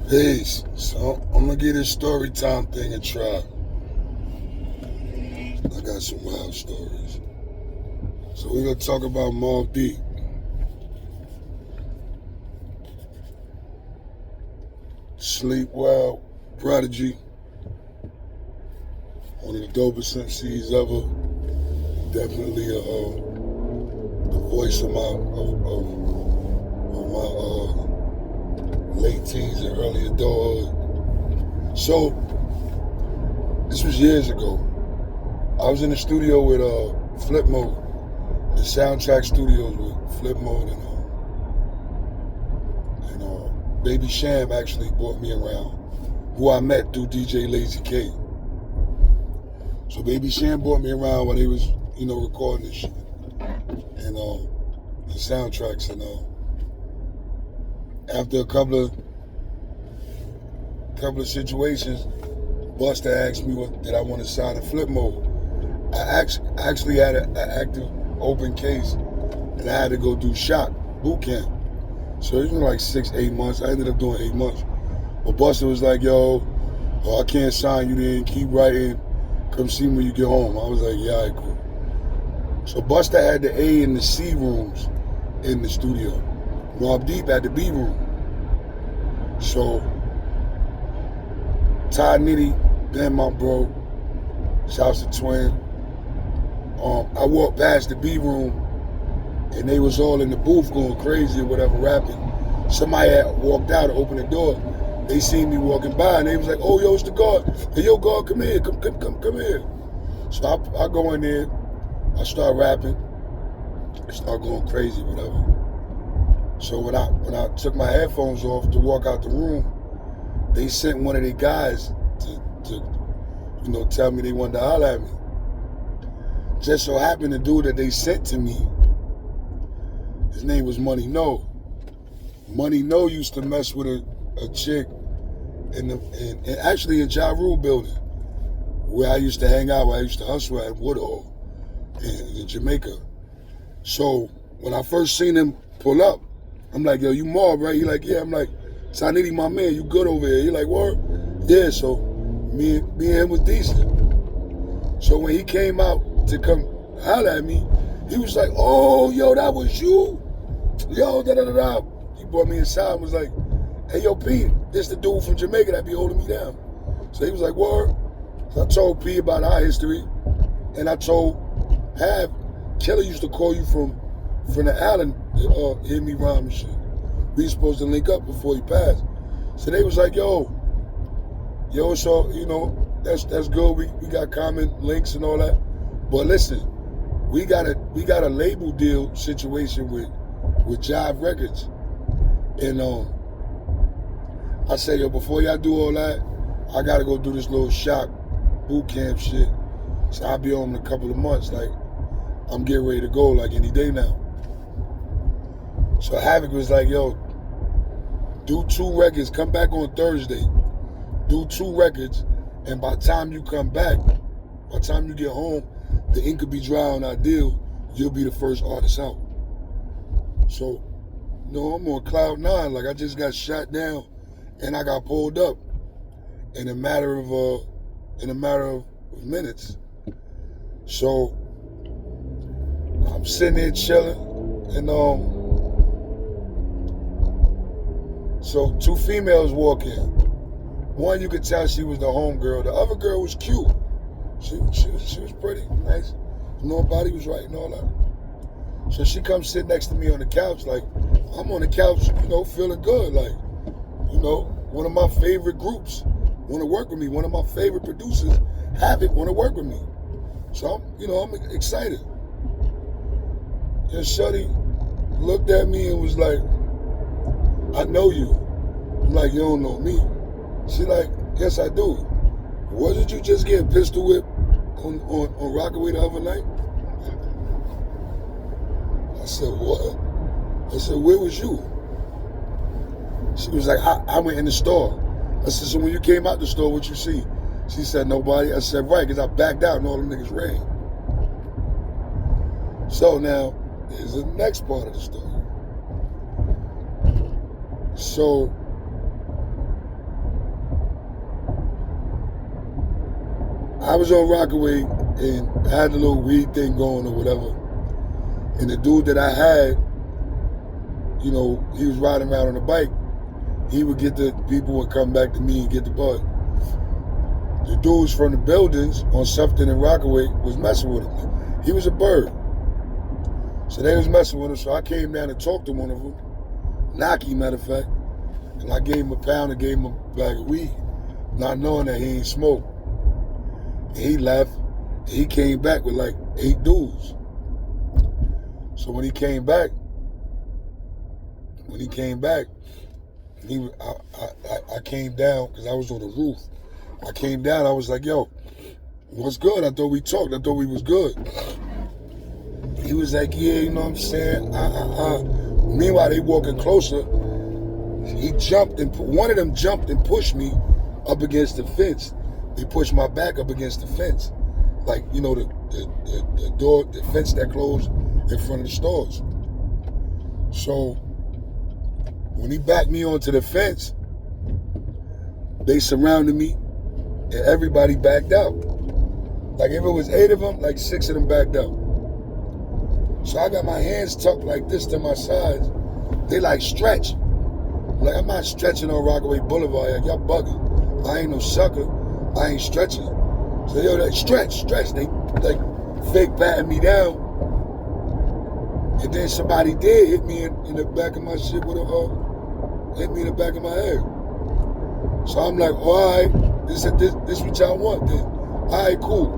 Peace. So I'm gonna get this story time thing a try. I got some wild stories. So we're gonna talk about MOBB DEEP. Sleep Well, Prodigy. One of the dopest MCs ever. Definitely the voice of my late teens and early adulthood. So this was years ago. I was in the studio with Flip Mode, the Soundtrack Studios with Flip Mode and Baby Sham actually brought me around, who I met through DJ Lazy K. So Baby Sham brought me around when they was, recording this shit and the soundtracks and after a couple of situations, Busta asked me did I want to sign a Flip Mode. I actually had an active open case and I had to go do shop boot camp. So it was like 6-8 months. I ended up doing 8 months. But Busta was like, yo, I can't sign you then. Keep writing. Come see me when you get home. I was like, yeah, all right, cool. So Busta had the A and the C rooms in the studio. MOBB DEEP had the B room. So Ty Nitty, been my bro. Shouts to Twin. I walked past the B room and they was all in the booth going crazy or whatever, rapping. Somebody had walked out and opened the door. They seen me walking by and they was like, oh, yo, it's the guard. Hey, yo, guard, come here, come here. So I go in there, I start rapping, I start going crazy, whatever. So when I took my headphones off to walk out the room, they sent one of their guys to tell me they wanted to holler at me. Just so happened the dude that they sent to me, his name was Money No. Money No used to mess with a chick in actually in Ja Rule building, where I used to hang out, where I used to hustle at Woodhall in Jamaica. So when I first seen him pull up, I'm like, yo, you MOBB, right? He like, yeah. I'm like, Sanity, my man, you good over here? He like, what? Yeah, so me and him was decent. So when he came out to come holler at me, he was like, oh, yo, that was you? Yo, da-da-da-da. He brought me inside and was like, hey, yo, P, this the dude from Jamaica that be holding me down. So he was like, what? So I told P about our history, and I told Hav, Kelly used to call you from the island, hear me rhyme and shit. We was supposed to link up before he passed. So they was like, yo, so, that's good. We got common links and all that. But listen, we got a label deal situation with Jive Records. And I said, yo, before y'all do all that, I gotta go do this little shop boot camp shit. So I'll be home in a couple of months. Like, I'm getting ready to go like any day now. So Havoc was like, yo, do 2 records, come back on Thursday, do 2 records, and by the time you come back, by the time you get home, the ink could be dry on our deal, you'll be the first artist out. So, I'm on cloud 9, like I just got shot down and I got pulled up in a matter of minutes. So I'm sitting there chilling and so 2 females walk in. One, you could tell she was the homegirl. The other girl was cute. She was pretty nice. Body was right and all that. So she comes sit next to me on the couch. Like, I'm on the couch, feeling good. Like, one of my favorite groups want to work with me. One of my favorite producers, Havoc, want to work with me. So I'm excited. And Shuddy looked at me and was like, I know you. I'm like, you don't know me. She like, yes, I do. Wasn't you just getting pistol whipped on Rockaway the other night? I said, what? I said, where was you? She was like, I went in the store. I said, so when you came out the store, what you see? She said, nobody. I said, right, because I backed out and all them niggas ran. So now, here's the next part of the story. So I was on Rockaway and I had a little weed thing going or whatever. And the dude that I had, you know, he was riding around on a bike. He would get the people would come back to me and get the bud. The dudes from the buildings on Sufton and Rockaway was messing with him. He was a bird. So they was messing with him. So I came down and talked to one of them, Naki, matter of fact. And I gave him a pound and gave him a bag of weed, not knowing that he ain't smoked. And he left. And he came back with like 8 dudes. So when he came back, I came down because I was on the roof. I came down, I was like, yo, what's good? I thought we talked. I thought we was good. He was like, yeah, you know what I'm saying? Meanwhile, they walking closer. He jumped and one of them jumped and pushed me up against the fence. They pushed my back up against the fence. Like, you know, the door, the fence that closed in front of the stores. So when he backed me onto the fence, they surrounded me and everybody backed out. Like if it was 8 of them, like 6 of them backed out. So I got my hands tucked like this to my sides. They like stretch. Like I'm not stretching on Rockaway Boulevard. Like, y'all bugging. I ain't no sucker. I ain't stretching. So yo, they stretch. They like fake patting me down. And then somebody did hit me in the back of my shit with hit me in the back of my head. So I'm like, all right, this what y'all want then. All right, cool.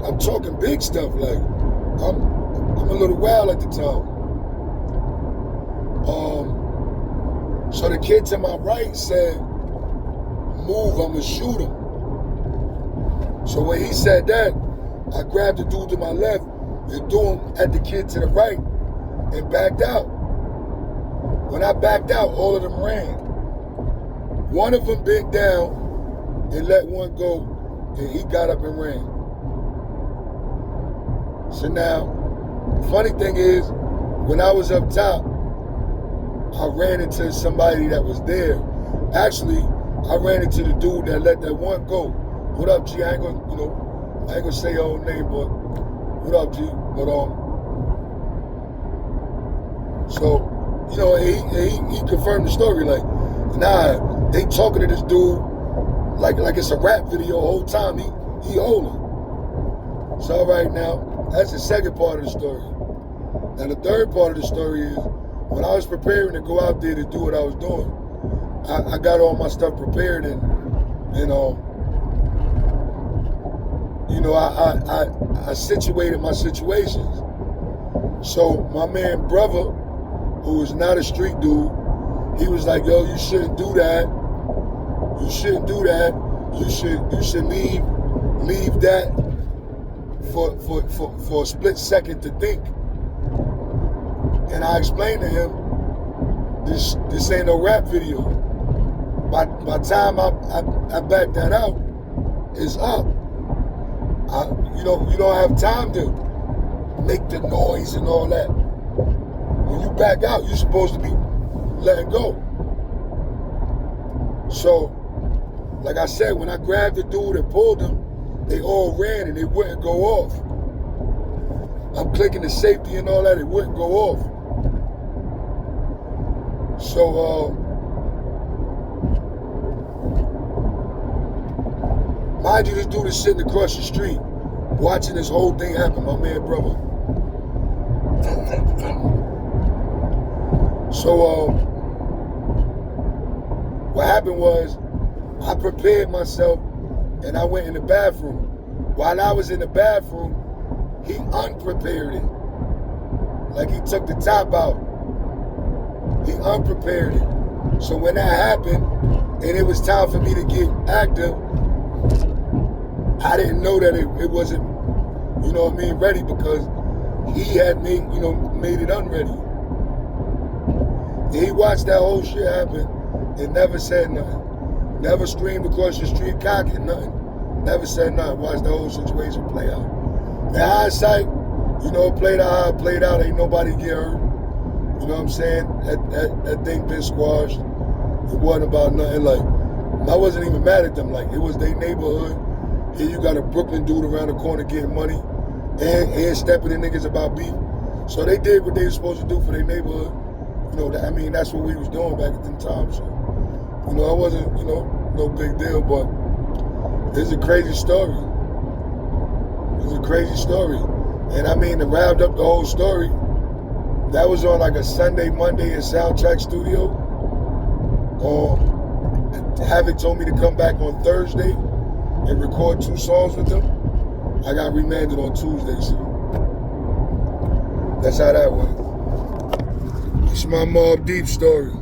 I'm talking big stuff. Like I'm a little wild at the time. So the kid to my right said, move, I'ma shoot him. So when he said that, I grabbed the dude to my left and threw him at the kid to the right and backed out. When I backed out, all of them ran. One of them bent down and let one go, and he got up and ran. So now, funny thing is, when I was up top, I ran into somebody that was there. Actually, I ran into the dude that let that one go. What up, G? I ain't gonna say your own name, but what up, G? But so, you know, he confirmed the story. Like, nah, they talking to this dude like it's a rap video the whole time. He holding. So all right, now that's the second part of the story. Now the third part of the story is when I was preparing to go out there to do what I was doing, I got all my stuff prepared and you know, I situated my situations. So my man brother, who was not a street dude, he was like, yo, you shouldn't do that. You shouldn't do that. You should leave that for a split second to think. And I explained to him, this ain't no rap video. By the time I back that out, it's up. You don't have time to make the noise and all that. When you back out, you're supposed to be letting go. So, like I said, when I grabbed the dude and pulled him, they all ran and they wouldn't go off. I'm clicking the safety and all that, it wouldn't go off. So, mind you, this dude is sitting across the street watching this whole thing happen, my man brother. So, what happened was, I prepared myself and I went in the bathroom. While I was in the bathroom, he unprepared it. Like he took the top out. He unprepared it. So when that happened, and it was time for me to get active, I didn't know that it wasn't, you know what I mean, ready, because he had made it unready. And he watched that whole shit happen and never said nothing. Never screamed across the street, cocking, nothing. Never said nothing. Watched the whole situation play out. In hindsight, it played out how it played out. Ain't nobody get hurt. You know what I'm saying? That thing been squashed. It wasn't about nothing. Like, I wasn't even mad at them. Like, it was their neighborhood. Then you got a Brooklyn dude around the corner getting money and stepping in niggas about beef. So they did what they were supposed to do for their neighborhood. You know, I mean, that's what we was doing back at the time. So, you know, it wasn't, you know, no big deal, but it's a crazy story. It's a crazy story. And I mean, to round up the whole story, that was on like a Sunday, Monday in Soundtrack Studio. Havoc told me to come back on Thursday and record 2 songs with them. I got remanded on Tuesday, so that's how that went. It's my MOBB Deep story.